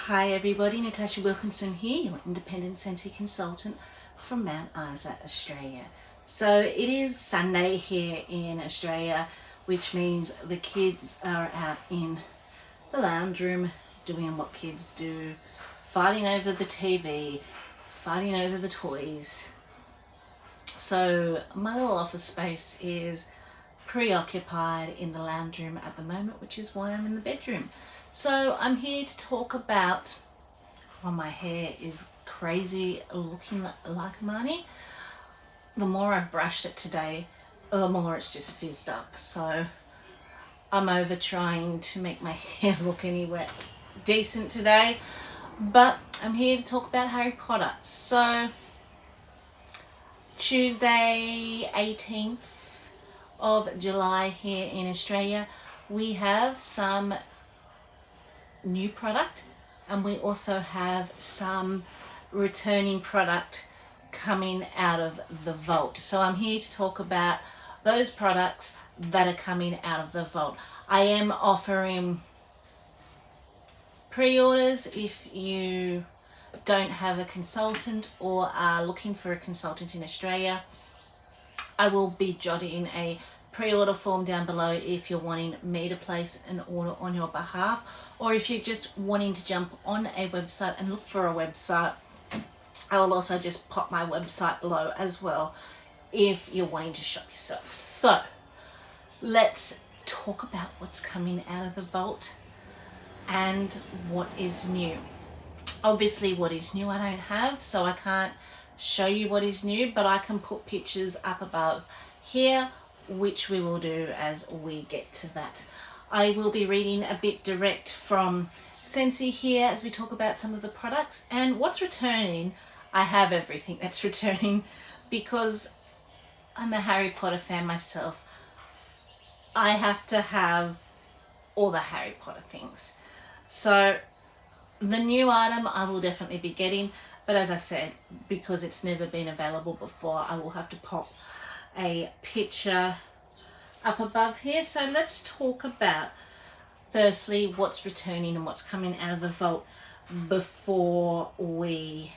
Hi everybody, Natasha Wilkinson here, your independent Scentsy consultant from Mount Isa, Australia. So it is Sunday here in Australia, which means the kids are out in the lounge room doing what kids do, fighting over the TV, fighting over the toys. So my little office space is preoccupied in the lounge room at the moment, which is why I'm in the bedroom. So I'm here to talk about, well, my hair is crazy looking like money. The more I've brushed it today, the more it's just fizzed up. So I'm over trying to make my hair look anywhere decent today. But I'm here to talk about Harry Potter. So Tuesday 18th of July here in Australia, we have some new product and we also have some returning product coming out of the vault. So I'm here to talk about those products that are coming out of the vault. I am offering pre-orders if you don't have a consultant or are looking for a consultant in Australia. I will be jotting a pre-order form down below if you're wanting me to place an order on your behalf, or if you're just wanting to jump on a website and look for a website. I will also just pop my website below as well if you're wanting to shop yourself. So let's talk about what's coming out of the vault and what is new. Obviously what is new I don't have, so I can't show you what is new, but I can put pictures up above here, which we will do as we get to that. I will be reading a bit direct from Scentsy here as we talk about some of the products and what's returning. I have everything that's returning because I'm a Harry Potter fan myself. I have to have all the Harry Potter things. So the new item I will definitely be getting, but as I said, because it's never been available before, I will have to pop a picture up above here. So let's talk about firstly what's returning and what's coming out of the vault before we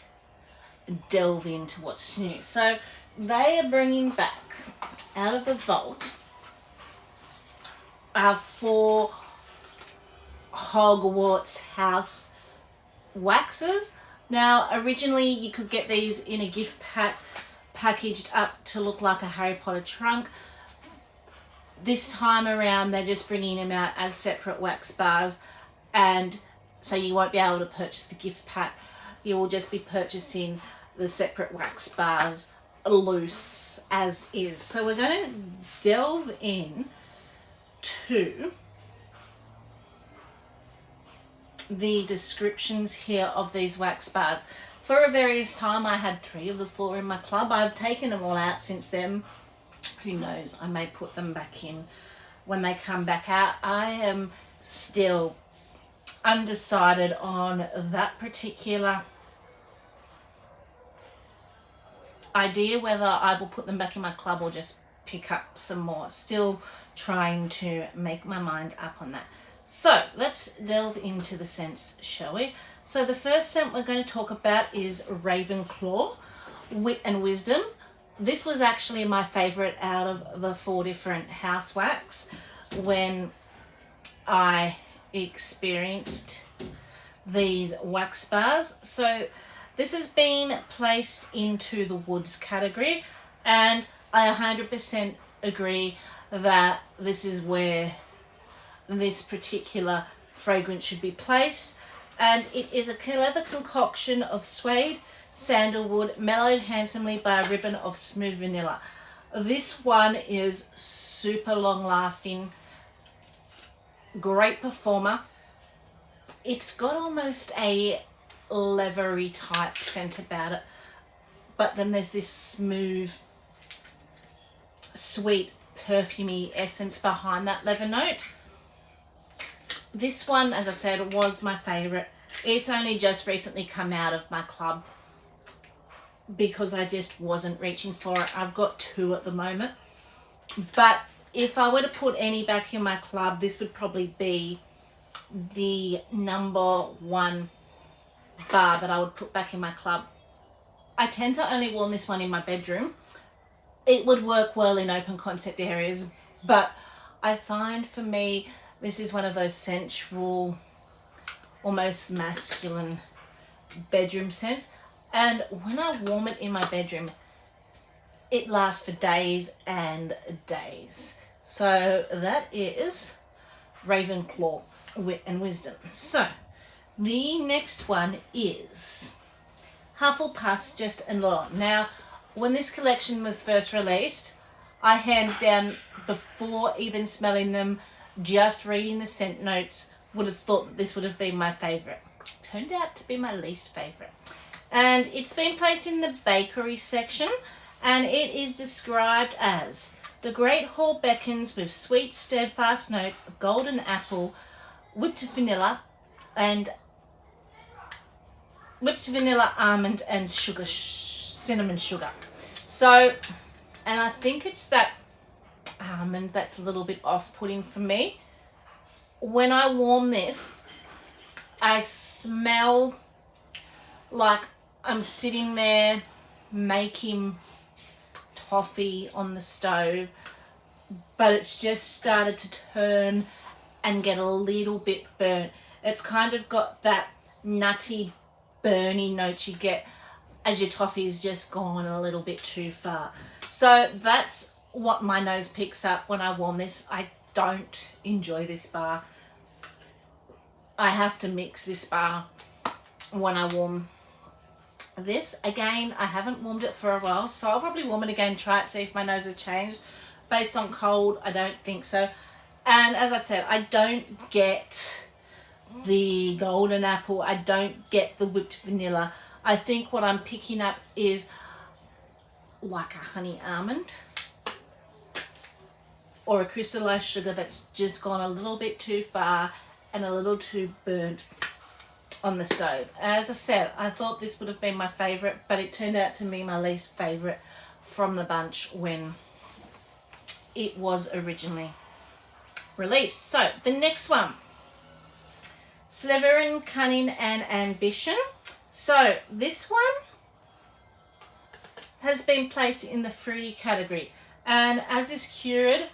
delve into what's new. So they are bringing back out of the vault our 4 Hogwarts house waxes. Now originally you could get these in a gift pack packaged up to look like a Harry Potter trunk. This time around they're just bringing them out as separate wax bars, and so you won't be able to purchase the gift pack. You will just be purchasing the separate wax bars loose as is. So we're going to delve in to the descriptions here of these wax bars. For a various time I had 3 of the 4 in my club. I've taken them all out since then. Who knows, I may put them back in when they come back out. I am still undecided on that particular idea, whether I will put them back in my club or just pick up some more. Still trying to make my mind up on that. So let's delve into the scents, shall we? So the first scent we're going to talk about is Ravenclaw, Wit and Wisdom. This was actually my favourite out of the 4 different house wax when I experienced these wax bars. So this has been placed into the woods category, and I 100% agree that this is where this particular fragrance should be placed. And it is a clever concoction of suede, sandalwood, mellowed handsomely by a ribbon of smooth vanilla. This one is super long lasting, great performer. It's got almost a leathery type scent about it, but then there's this smooth, sweet, perfumey essence behind that leather note. This one, as I said, was my favourite. It's only just recently come out of my club because I just wasn't reaching for it. I've got 2 at the moment, but if I were to put any back in my club, this would probably be the number 1 bar that I would put back in my club. I tend to only warm this one in my bedroom. It would work well in open concept areas, but I find for me this is one of those sensual, almost masculine bedroom scents, and when I warm it in my bedroom it lasts for days and days. So that is Ravenclaw and Wisdom. So the next one is Hufflepuff's Just and Law. Now, when this collection was first released, I hands down, before even smelling them, just reading the scent notes, would have thought that this would have been my favourite. Turned out to be my least favourite. And it's been placed in the bakery section, and it is described as the Great Hall beckons with sweet, steadfast notes of golden apple, whipped vanilla, almond, and sugar, cinnamon sugar. So, and I think it's that almond that's a little bit off-putting for me. When I warm this, I smell like I'm sitting there making toffee on the stove, but it's just started to turn and get a little bit burnt. It's kind of got that nutty, burny note you get as your toffee's just gone a little bit too far. So that's what my nose picks up when I warm this. I don't enjoy this bar. I have to mix this bar when I warm this. Again, I haven't warmed it for a while, so I'll probably warm it again, try it, see if my nose has changed. Based on cold, I don't think so. And as I said, I don't get the golden apple, I don't get the whipped vanilla. I think what I'm picking up is like a honey almond or a crystallized sugar that's just gone a little bit too far and a little too burnt on the stove. As I said, I thought this would have been my favourite, but it turned out to be my least favourite from the bunch when it was originally released. So the next one, Slytherin, Cunning and Ambition. So this one has been placed in the fruity category, and as this cured,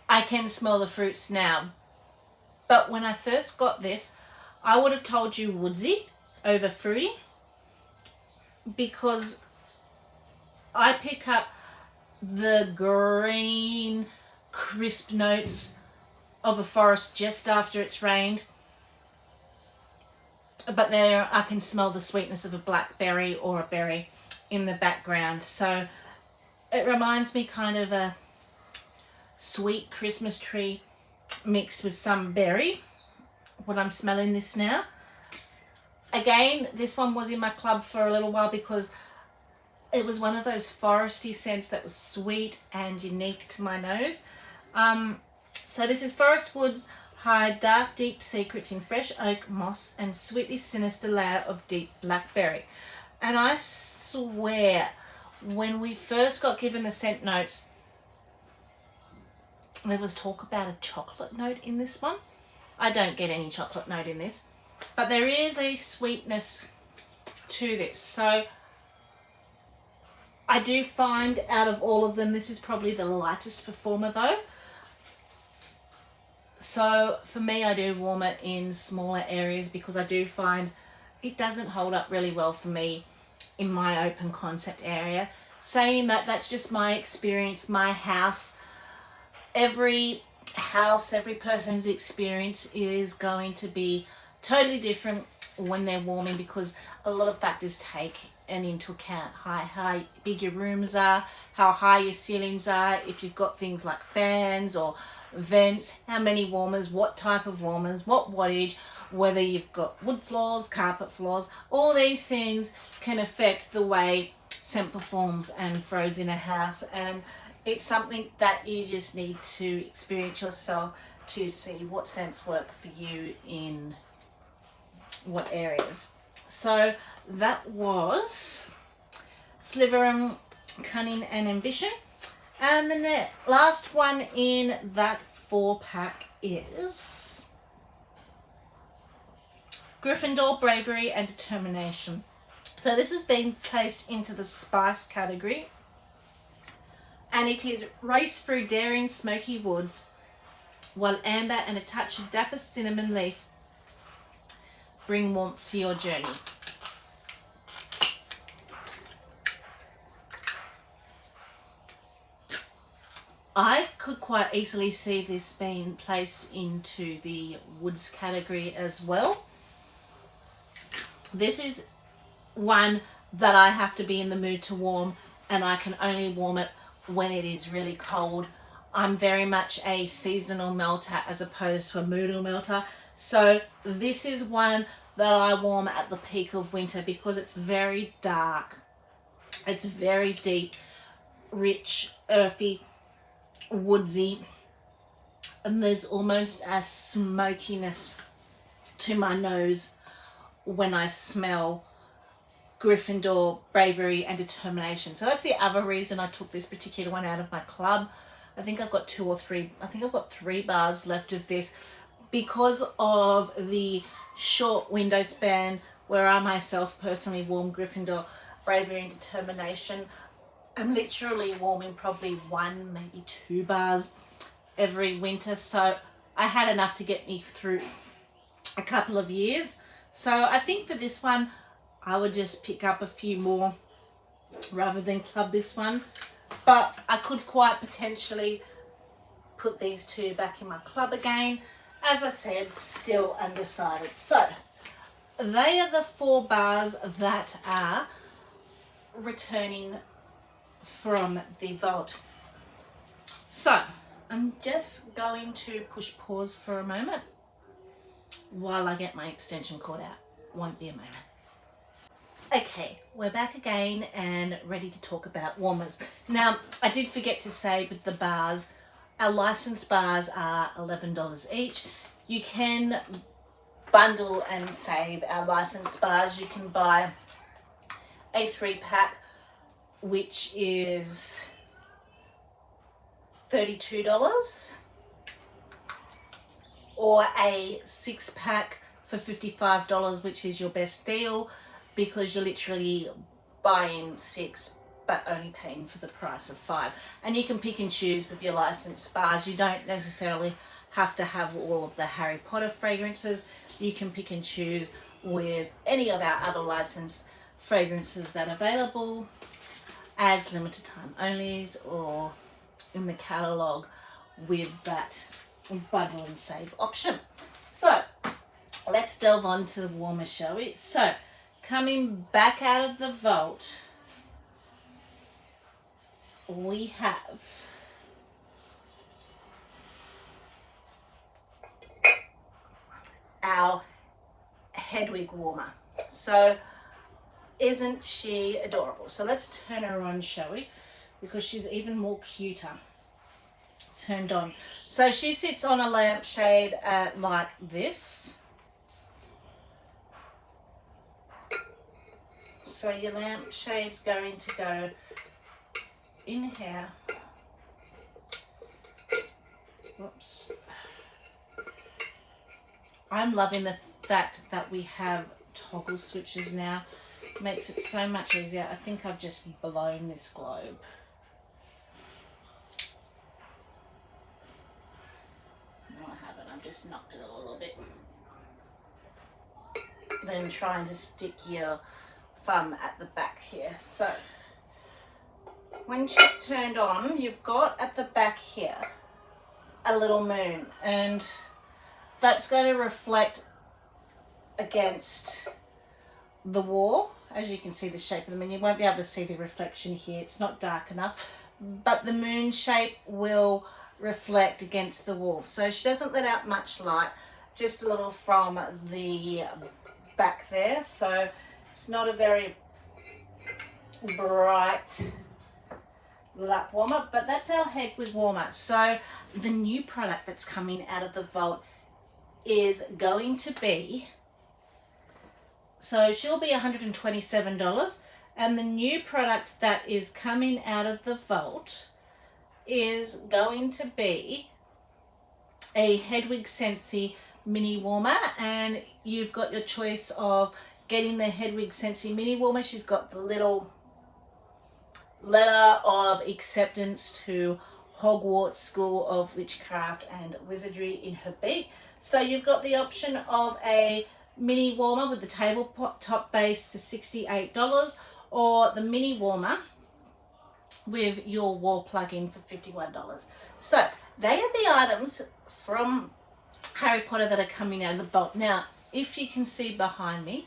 I can smell the fruits now. But when I first got this, I would have told you woodsy over fruity, because I pick up the green crisp notes of a forest just after it's rained, but there I can smell the sweetness of a blackberry or a berry in the background. So it reminds me kind of a sweet Christmas tree mixed with some berry when I'm smelling this now. Again, this one was in my club for a little while because it was one of those foresty scents that was sweet and unique to my nose. So this is Forest Woods hide dark deep secrets in fresh oak, moss and sweetly sinister layer of deep blackberry. And I swear, when we first got given the scent notes, there was talk about a chocolate note in this one. I don't get any chocolate note in this, but there is a sweetness to this. So I do find out of all of them, this is probably the lightest performer though. So for me, I do warm it in smaller areas because I do find it doesn't hold up really well for me in my open concept area. Saying that, that's just my experience, my house. Every house, every person's experience is going to be totally different when they're warming, because a lot of factors take into account how big your rooms are, how high your ceilings are, if you've got things like fans or vents, how many warmers, what type of warmers, what wattage, whether you've got wood floors, carpet floors. All these things can affect the way scent performs and throws in a house, and it's something that you just need to experience yourself to see what scents work for you in what areas. So that was Slytherin, Cunning and Ambition. And the last one in that 4-pack is Gryffindor Bravery and Determination. So this has been placed into the spice category, and it is race through daring smoky woods while amber and a touch of dapper cinnamon leaf bring warmth to your journey. I could quite easily see this being placed into the woods category as well. This is one that I have to be in the mood to warm, and I can only warm it when it is really cold. I'm very much a seasonal melter as opposed to a moodal melter. So this is one that I warm at the peak of winter because it's very dark. It's very deep, rich, earthy, woodsy, and there's almost a smokiness to my nose when I smell Gryffindor Bravery and Determination. So that's the other reason I took this particular one out of my club. I think I've got 3 bars left of this because of the short window span where I myself personally warm Gryffindor Bravery and Determination. I'm literally warming probably 1, maybe 2 bars every winter. So I had enough to get me through a couple of years. So I think for this one, I would just pick up a few more rather than club this one. But I could quite potentially put these 2 back in my club again. As I said, still undecided. So they are the 4 bars that are returning from the vault. So I'm just going to push pause for a moment while I get my extension cord out. Won't be a moment. Okay, we're back again and ready to talk about warmers. Now, I did forget to say with the bars, our licensed bars are $11 each. You can bundle and save our licensed bars. You can buy a 3-pack, which is $32, or a 6-pack for $55, which is your best deal because you're literally buying 6 but only paying for the price of 5. And you can pick and choose with your licensed bars. You don't necessarily have to have all of the Harry Potter fragrances. You can pick and choose with any of our other licensed fragrances that are available as limited time onlys or in the catalogue with that bundle and save option. So let's delve on to the warmer, shall we? So coming back out of the vault, we have our Hedwig warmer. So isn't she adorable? So let's turn her on, shall we? Because she's even more cuter turned on. So she sits on a lampshade like this. So your lampshade's going to go in here. Whoops. I'm loving the fact that we have toggle switches now. It makes it so much easier. I think I've just blown this globe. No, I haven't. I've just knocked it a little bit. Then trying to stick your thumb at the back here. So when she's turned on, you've got at the back here a little moon, and that's going to reflect against the wall. As you can see the shape of the moon, you won't be able to see the reflection here, it's not dark enough, but the moon shape will reflect against the wall. So she doesn't let out much light, just a little from the back there. So it's not a very bright lap warmer, but that's our Hedwig warmer. So the new product that's coming out of the vault is going to be, so she'll be $127, and the new product that is coming out of the vault is going to be a Hedwig Scentsy mini warmer, and you've got your choice of getting the Hedwig Scentsy mini warmer. She's got the little letter of acceptance to Hogwarts School of Witchcraft and Wizardry in her beak. So you've got the option of a mini warmer with the tabletop base for $68, or the mini warmer with your wall plug-in for $51. So they are the items from Harry Potter that are coming out of the box. Now, if you can see behind me,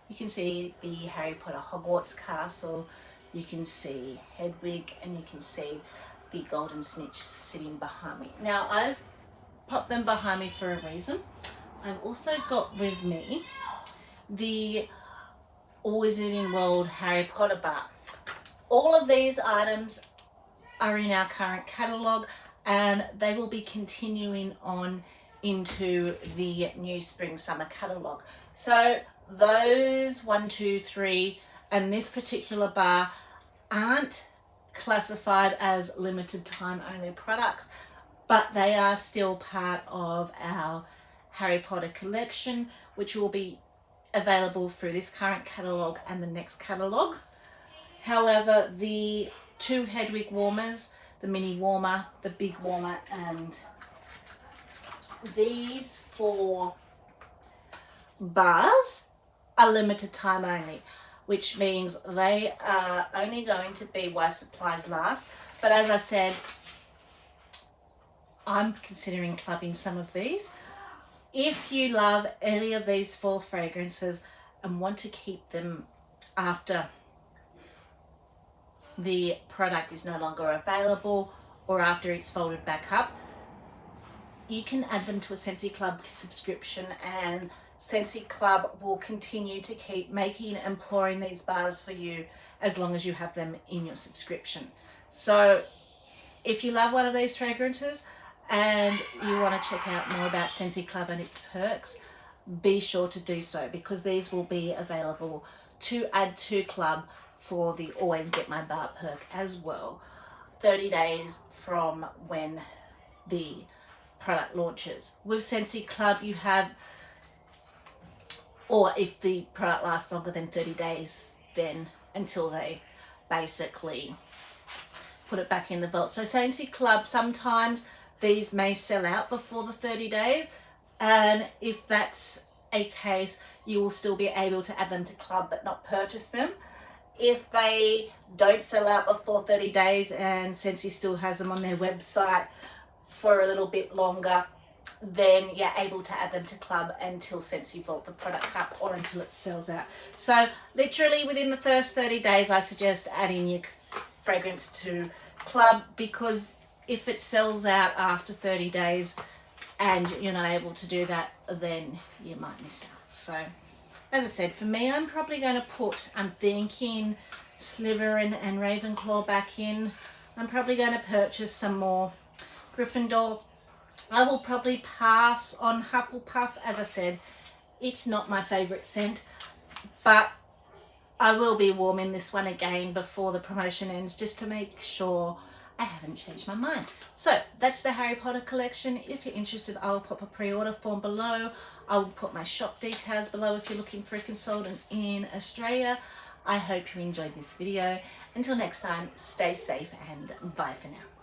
you can see the Harry Potter Hogwarts castle, you can see Hedwig, and you can see the golden snitch sitting behind me. Now, I've popped them behind me for a reason. I've also got with me the Wizarding World Harry Potter bar. All of these items are in our current catalogue, and they will be continuing on into the new spring summer catalogue. So those 1, 2, 3 and this particular bar aren't classified as limited time only products, but they are still part of our Harry Potter collection, which will be available through this current catalogue and the next catalogue. However, the 2 Hedwig warmers, the mini warmer, the big warmer, and these 4 bars are limited time only, which means they are only going to be while supplies last. But as I said, I'm considering clubbing some of these. If you love any of these 4 fragrances and want to keep them after the product is no longer available or after it's folded back up, you can add them to a Scentsy Club subscription, and Scentsy Club will continue to keep making and pouring these bars for you as long as you have them in your subscription. So if you love one of these fragrances and you want to check out more about Scentsy Club and its perks, be sure to do so, because these will be available to add to Club for the Always Get My Bar perk as well, 30 days from when the product launches. With Scentsy Club, you have, or if the product lasts longer than 30 days, then until they basically put it back in the vault. So Scentsy Club, sometimes these may sell out before the 30 days, and if that's a case, you will still be able to add them to Club but not purchase them. If they don't sell out before 30 days and Scentsy still has them on their website for a little bit longer, then you're able to add them to Club until Scentsy vault the product up or until it sells out. So literally within the first 30 days, I suggest adding your fragrance to Club, because if it sells out after 30 days and you're not able to do that, then you might miss out. So as I said, for me, I'm probably going to put, I'm thinking Slytherin and Ravenclaw back in. I'm probably going to purchase some more Gryffindor. I will probably pass on Hufflepuff. As I said, it's not my favourite scent, but I will be warming this one again before the promotion ends, just to make sure I haven't changed my mind. So that's the Harry Potter collection. If you're interested, I will pop a pre-order form below. I will put my shop details below if you're looking for a consultant in Australia. I hope you enjoyed this video. Until next time, stay safe and bye for now.